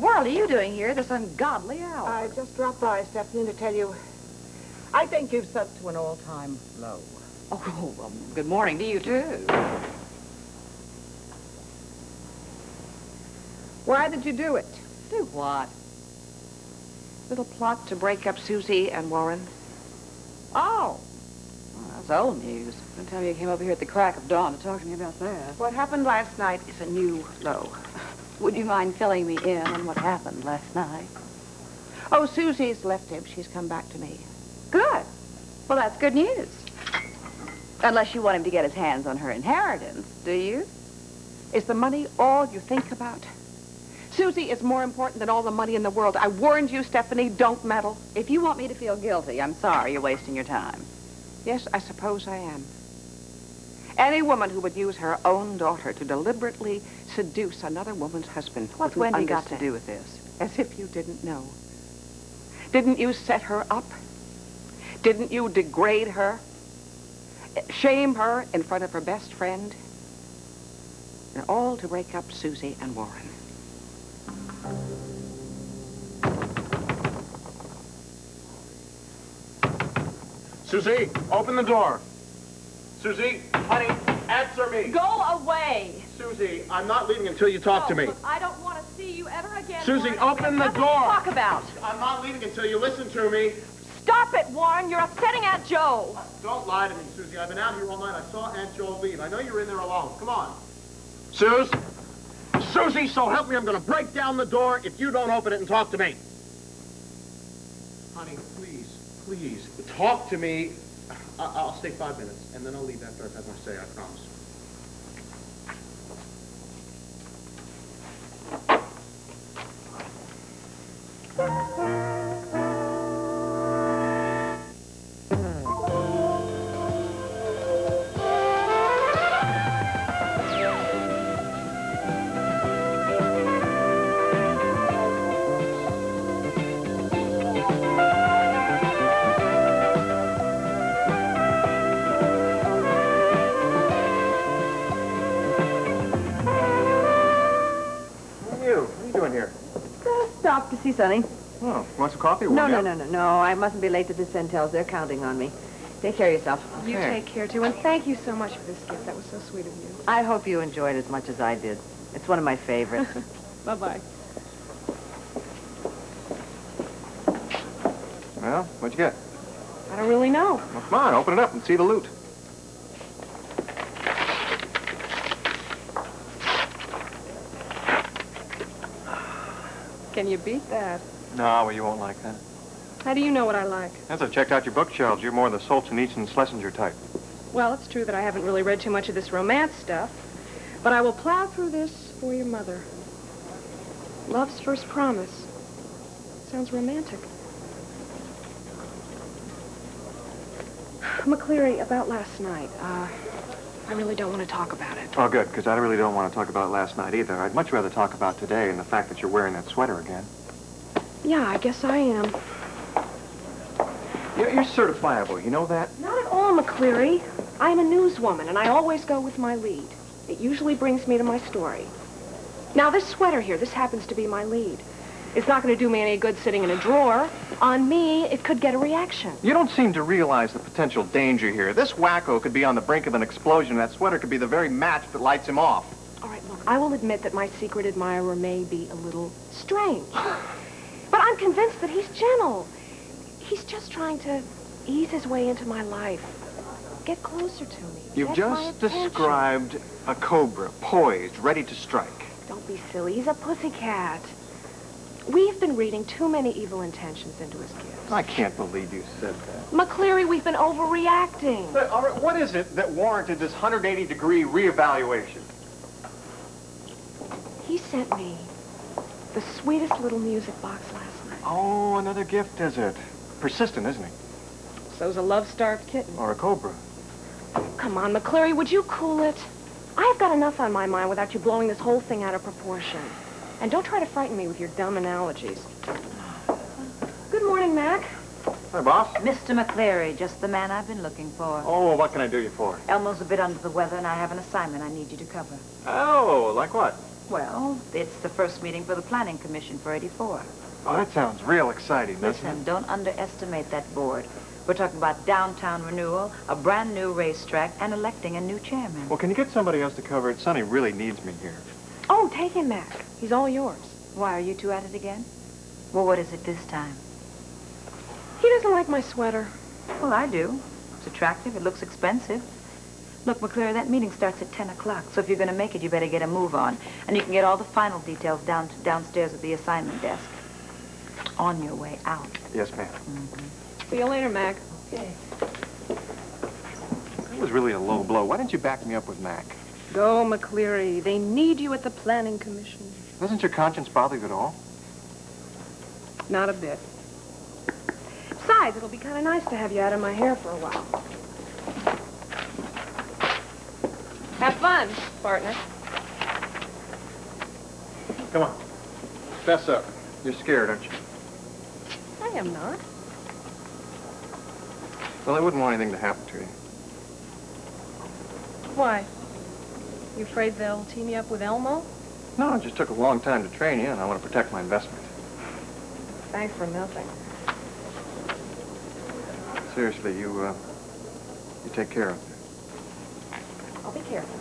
world are you doing here this ungodly hour? I just dropped by, Stephanie, to tell you, I think you've sunk to an all-time low. Oh, well, good morning to you, too. Why did you do it? Do what? Little plot to break up Susie and Warren. Oh. Well, that's old news. Don't tell me you came over here at the crack of dawn to talk to me about that. What happened last night is a new low. Would you mind filling me in on what happened last night? Oh, Susie's left him. She's come back to me. Good. Well, that's good news. Unless you want him to get his hands on her inheritance, do you? Is the money all you think about? Susie is more important than all the money in the world. I warned you, Stephanie, don't meddle. If you want me to feel guilty, I'm sorry you're wasting your time. Yes, I suppose I am. Any woman who would use her own daughter to deliberately seduce another woman's husband. What's wouldn't Wendy got to understand. do with this? As if you didn't know. Didn't you set her up? Didn't you degrade her? Shame her in front of her best friend? And all to break up Susie and Warren. Susie, open the door. Susie, honey, answer me. Go away. Susie, I'm not leaving until you talk to me. Look, I don't want to see you ever again. Susie, Warren. open the Nothing door. to talk about. I'm not leaving until you listen to me. Stop it, Warren. You're upsetting Aunt Jo. Don't lie to me, Susie. I've been out here all night. I saw Aunt Jo leave. I know you're in there alone. Come on. Susie, so help me, I'm going to break down the door if you don't open it and talk to me. Honey, please, talk to me. I'll stay 5 minutes, and then I'll leave after I've had my say, I promise. Stop to see Sonny. Oh, want some coffee? No. I mustn't be late to the Centels. They're counting on me. Take care of yourself. You take care, too. And thank you so much for this gift. That was so sweet of you. I hope you enjoyed it as much as I did. It's one of my favorites. Bye-bye. Well, what'd you get? I don't really know. Well, come on, open it up and see the loot. Can you beat that? No, well, you won't like that. How do you know what I like? As I've checked out your bookshelves, you're more the Solzhenitsyn and Schlesinger type. Well, it's true that I haven't really read too much of this romance stuff, but I will plow through this for your mother. Love's First Promise. Sounds romantic. McCleary, about last night, I really don't want to talk about it. Oh, good, because I really don't want to talk about last night either. I'd much rather talk about today and the fact that you're wearing that sweater again. Yeah, I guess I am. You're certifiable, you know that? Not at all, McCleary. I'm a newswoman, and I always go with my lead. It usually brings me to my story. Now, this sweater here, this happens to be my lead. It's not going to do me any good sitting in a drawer. On me, it could get a reaction. You don't seem to realize the potential danger here. This wacko could be on the brink of an explosion. That sweater could be the very match that lights him off. All right, look, I will admit that my secret admirer may be a little strange. But I'm convinced that he's gentle. He's just trying to ease his way into my life. Get closer to me. You've Get just my attention. described a cobra, poised, ready to strike. Don't be silly. He's a pussycat. We've been reading too many evil intentions into his gifts. I can't believe you said that. McCleary, we've been overreacting. But, all right, what is it that warranted this 180-degree reevaluation? He sent me the sweetest little music box last night. Oh, another gift, is it? Persistent, isn't he? So's a love-starved kitten. Or a cobra. Come on, McCleary, would you cool it? I've got enough on my mind without you blowing this whole thing out of proportion. And don't try to frighten me with your dumb analogies. Good morning, Mac. Hi, boss. Mr. McCleary, just the man I've been looking for. Oh, what can I do you for? Elmo's a bit under the weather, and I have an assignment I need you to cover. Oh, like what? Well, it's the first meeting for the Planning Commission for 84. Oh, that sounds real exciting, doesn't Listen, it? don't underestimate that board. We're talking about downtown renewal, a brand new racetrack, and electing a new chairman. Well, can you get somebody else to cover it? Sonny really needs me here. Oh, take him, Mac. He's all yours. Why, are you two at it again? Well, what is it this time? He doesn't like my sweater. Well, I do. It's attractive. It looks expensive. Look, McClure, that meeting starts at 10 o'clock, so if you're going to make it, you better get a move on. And you can get all the final details downstairs at the assignment desk. On your way out. Yes, ma'am. See you later, Mac. Okay. That was really a low blow. Why didn't you back me up with Mac? Go, McCleary. They need you at the Planning Commission. Doesn't your conscience bother you at all? Not a bit. Besides, it'll be kind of nice to have you out of my hair for a while. Have fun, partner. Come on. Fess up. You're scared, aren't you? I am not. Well, I wouldn't want anything to happen to you. Why? You afraid they'll team you up with Elmo? No, it just took a long time to train you, and I want to protect my investment. Thanks for nothing. Seriously, you take care of it. I'll be careful.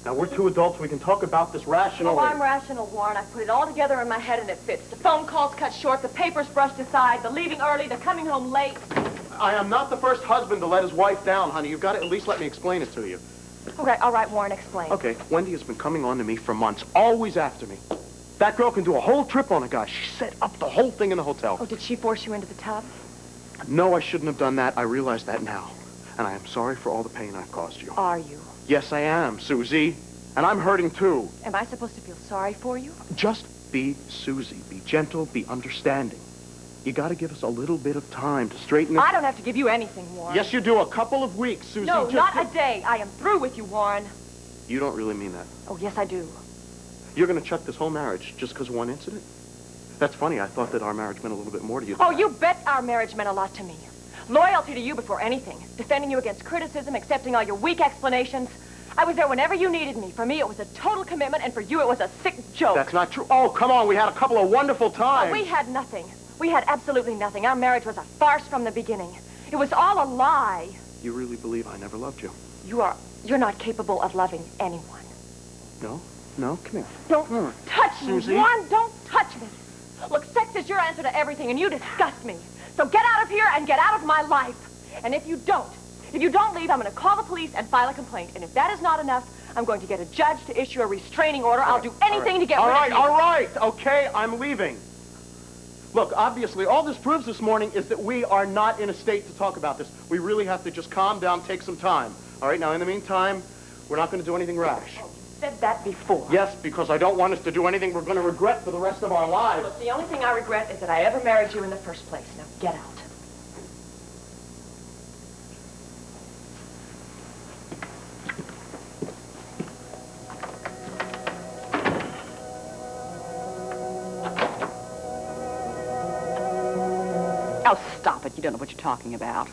Now, we're two adults. We can talk about this rationally. Oh, I'm rational, Warren. I put it all together in my head and it fits. The phone calls cut short, the papers brushed aside, the leaving early, the coming home late. I am not the first husband to let his wife down, honey. You've got to at least let me explain it to you. Okay, all right, Warren, explain. Okay, Wendy has been coming on to me for months, always after me. That girl can do a whole trip on a guy. She set up the whole thing in the hotel. Oh, did she force you into the tub? No, I shouldn't have done that. I realize that now. And I am sorry for all the pain I've caused you. Are you? Yes, I am, Susie. And I'm hurting, too. Am I supposed to feel sorry for you? Just be Susie. Be gentle. Be understanding. You got to give us a little bit of time to straighten this. I don't have to give you anything, Warren. Yes, you do. A couple of weeks, Susie. No, Just not a day. I am through with you, Warren. You don't really mean that. Oh, yes, I do. You're going to chuck this whole marriage just because of one incident? That's funny. I thought that our marriage meant a little bit more to you. Oh, you bet our marriage meant a lot to me. Loyalty to you before anything. Defending you against criticism, accepting all your weak explanations. I was there whenever you needed me. For me, it was a total commitment, and for you, it was a sick joke. That's not true. Oh, come on. We had a couple of wonderful times. Oh, we had nothing. We had absolutely nothing. Our marriage was a farce from the beginning. It was all a lie. You really believe I never loved you? You're not capable of loving anyone. No? No? Come here. Don't touch me, Susie. Warren. Don't touch me. Look, sex is your answer to everything, and you disgust me. So get out of here and get out of my life. And if you don't leave, I'm going to call the police and file a complaint. And if that is not enough, I'm going to get a judge to issue a restraining order. I'll do anything to get rid of you. All right. Okay, I'm leaving. Look, obviously, all this proves this morning is that we are not in a state to talk about this. We really have to just calm down, take some time. All right, now, in the meantime, we're not going to do anything rash. You said that before. Yes, because I don't want us to do anything we're going to regret for the rest of our lives. Look, the only thing I regret is that I ever married you in the first place. Now, get out. Oh, stop it. You don't know what you're talking about.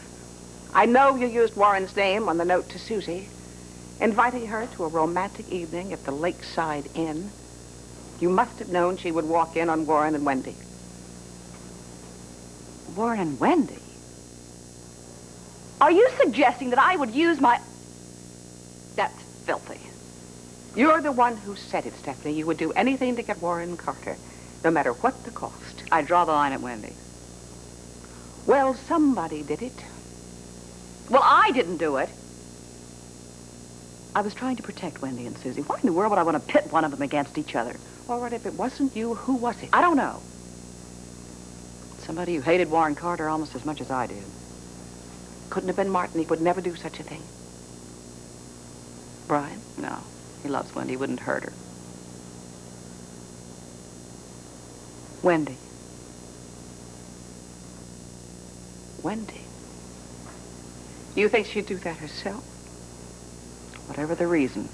I know you used Warren's name on the note to Susie, inviting her to a romantic evening at the Lakeside Inn. You must have known she would walk in on Warren and Wendy. Warren and Wendy? Are you suggesting that I would use my... That's filthy. You're the one who said it, Stephanie. You would do anything to get Warren Carter, no matter what the cost. I draw the line at Wendy. Well, somebody did it. Well, I didn't do it. I was trying to protect Wendy and Susie. Why in the world would I want to pit one of them against each other? All right, if it wasn't you, who was it? I don't know. Somebody who hated Warren Carter almost as much as I did. Couldn't have been Martin. He would never do such a thing. Brian? No. He loves Wendy. He wouldn't hurt her. Wendy. Wendy. You think she'd do that herself? Whatever the reason,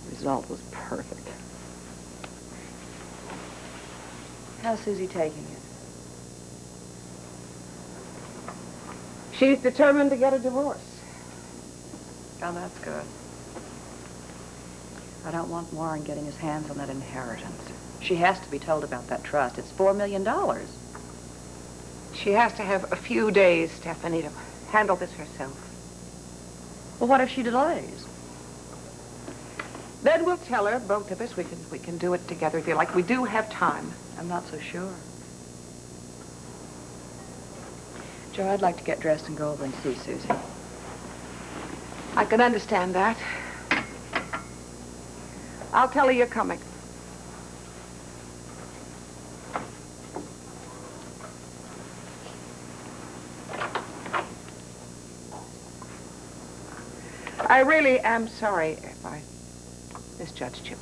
the result was perfect. How's Susie taking it? She's determined to get a divorce. Oh, that's good. I don't want Warren getting his hands on that inheritance. She has to be told about that trust. It's $4 million. She has to have a few days, Stephanie, to handle this herself. Well, what if she delays? Then we'll tell her, both of us, we can do it together if you like. We do have time. I'm not so sure. Joe, I'd like to get dressed and go over and see Susie. I can understand that. I'll tell her you're coming. I really am sorry if I misjudged you.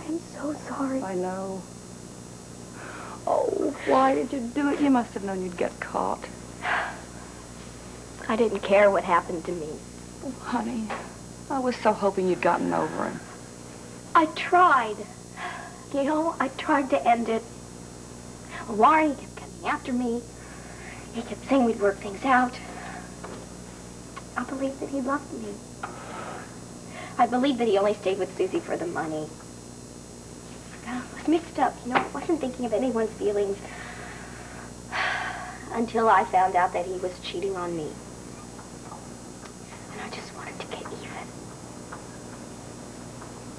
I'm so sorry. I know. Oh, why did you do it? You must have known you'd get caught. I didn't care what happened to me. Oh, honey, I was so hoping you'd gotten over him. I tried. You know, I tried to end it. Warren kept coming after me. He kept saying we'd work things out. I believed that he loved me. I believed that he only stayed with Susie for the money. I was mixed up, you know. I wasn't thinking of anyone's feelings until I found out that he was cheating on me. And I just wanted to get even.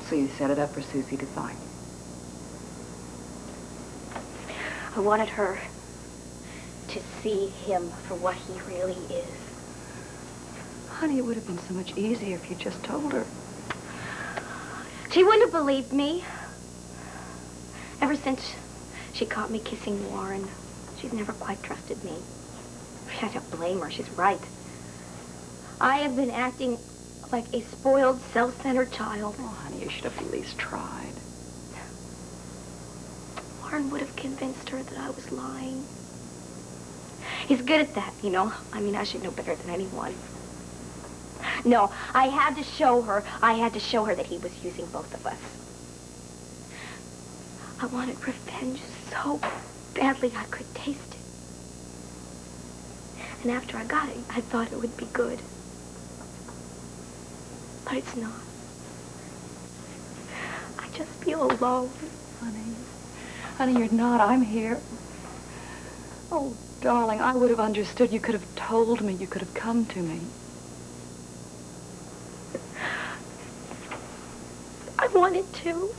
So you set it up for Susie to find you. I wanted her to see him for what he really is. Honey, it would have been so much easier if you just told her. She wouldn't have believed me. Ever since she caught me kissing Warren, she's never quite trusted me. I don't blame her. She's right. I have been acting like a spoiled, self-centered child. Oh, honey, you should have at least tried. Warren would have convinced her that I was lying. He's good at that, you know. I mean, I should know better than anyone. No, I had to show her that he was using both of us. I wanted revenge so badly I could taste it. And after I got it, I thought it would be good. But it's not. I just feel alone. Honey, you're not. I'm here. Oh, darling, I would have understood. You could have told me. You could have come to me. I wanted to.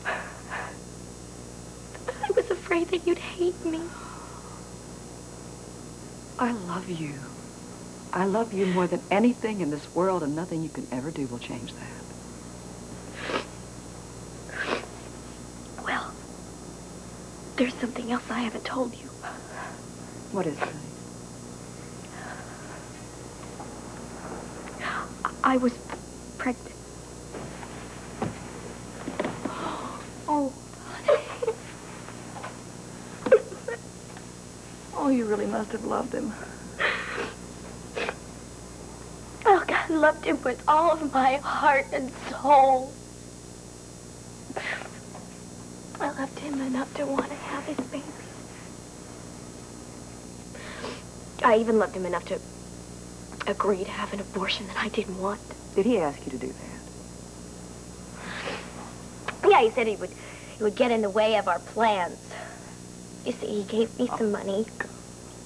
I was afraid that you'd hate me. I love you. I love you more than anything in this world, and nothing you can ever do will change that. Well, there's something else I haven't told you. What is it, honey? I was pregnant. Oh, honey. Oh, you really must have loved him. Oh, God, I loved him with all of my heart and soul. I loved him enough to want to have his baby. I even loved him enough to agree to have an abortion that I didn't want. Did he ask you to do that? Yeah, he said he would get in the way of our plans. You see, he gave me some money,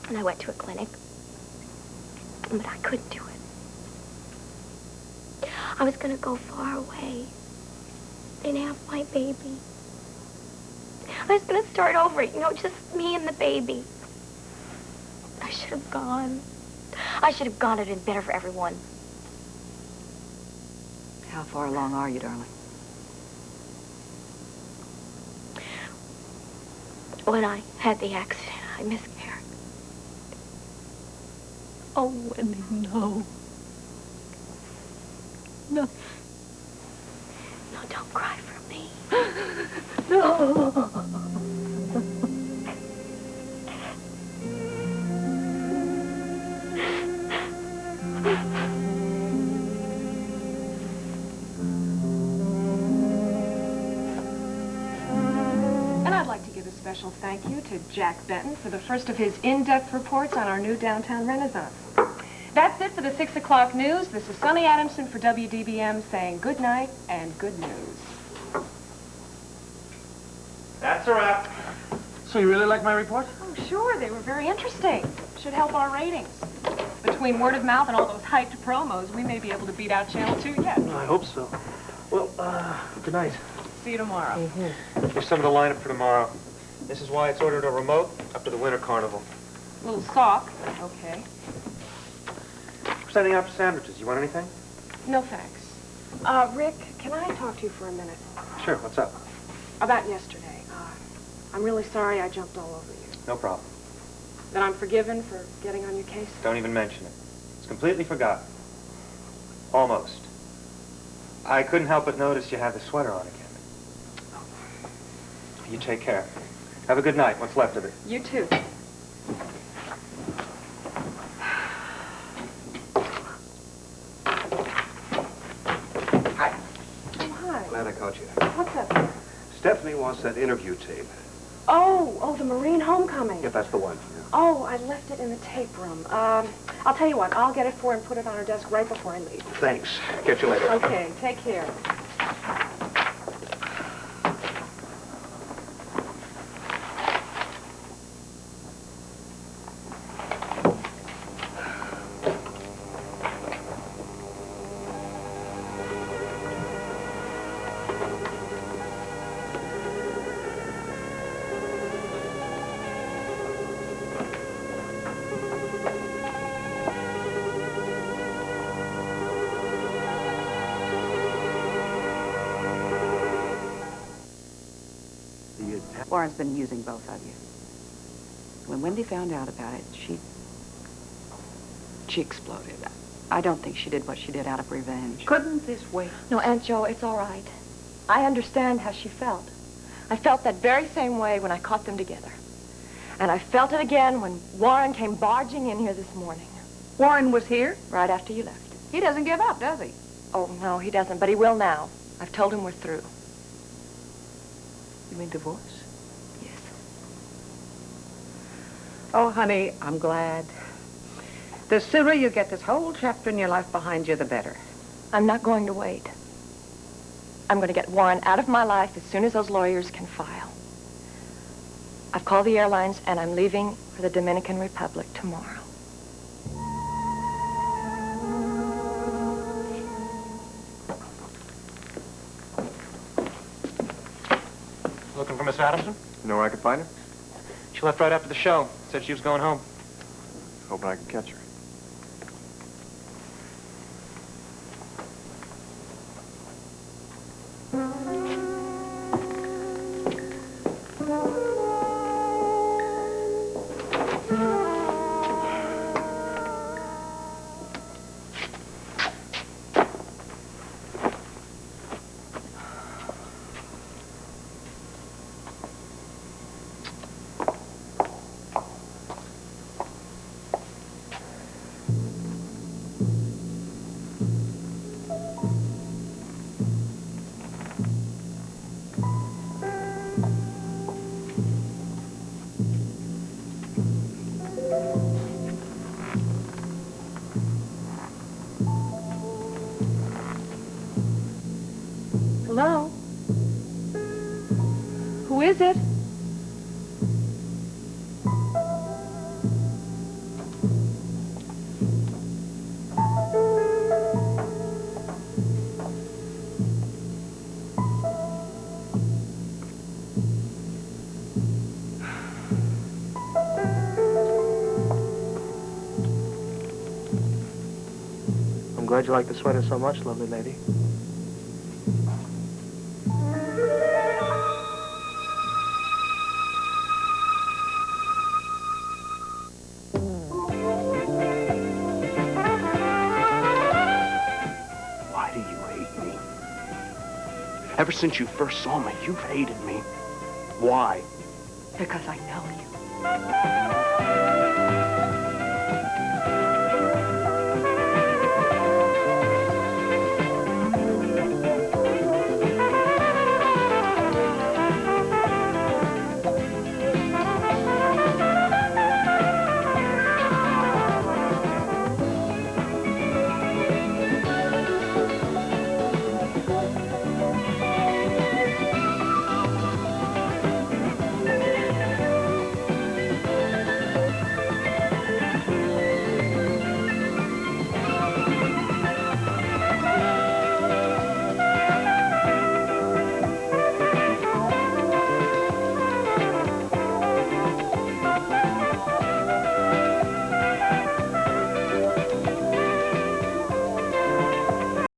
and I went to a clinic, but I couldn't do it. I was going to go far away and have my baby. I was going to start over, you know, just me and the baby. I should have gone. I should have gone. It had been better for everyone. How far along are you, darling? When I had the accident, I miscarried. Oh, Wendy, no. No. No, don't cry for me. No. And I'd like to give a special thank you to Jack Benton for the first of his in-depth reports on our new downtown renaissance. That's it for the 6 o'clock news. This is Sonny Adamson for WDBM saying good night and good news. That's a wrap. So you really like my report? Oh, sure. They were very interesting. Should help our ratings. Between word of mouth and all those hyped promos, we may be able to beat out Channel 2 yet. I hope so. Well, good night. See you tomorrow. Here's some of the lineup for tomorrow. This is why it's ordered a remote up to the Winter Carnival. Little sock. Okay. We're sending out for sandwiches. You want anything? No thanks. Rick, can I talk to you for a minute? Sure, what's up? About yesterday. I'm really sorry I jumped all over you. No problem. That I'm forgiven for getting on your case? Don't even mention it. It's completely forgotten. Almost. I couldn't help but notice you have the sweater on again. You take care. Have a good night, what's left of it. You too. Hi. Oh, hi. Glad I caught you. What's up? Stephanie wants that interview tape. Oh, the Marine Homecoming. If that's the one. Yeah. Oh, I left it in the tape room. I'll tell you what, I'll get it for her and put it on her desk right before I leave. Thanks. Catch you later. Okay, take care. Warren's been using both of you. When Wendy found out about it, she exploded. I don't think she did what she did out of revenge. Couldn't this wait? No, Aunt Jo, it's all right. I understand how she felt. I felt that very same way when I caught them together. And I felt it again when Warren came barging in here this morning. Warren was here? Right after you left. He doesn't give up, does he? Oh, no, he doesn't, but he will now. I've told him we're through. You mean divorce? Yes. Oh, honey, I'm glad. The sooner you get this whole chapter in your life behind you, the better. I'm not going to wait. I'm going to get Warren out of my life as soon as those lawyers can file. I've called the airlines, and I'm leaving for the Dominican Republic tomorrow. Looking for Miss Adamson? You know where I could find her? She left right after the show. Said she was going home. Hoping I can catch her. Hello? Who is it? I'm glad you like the sweater so much, lovely lady. Ever since you first saw me, you've hated me. Why? Because I know you.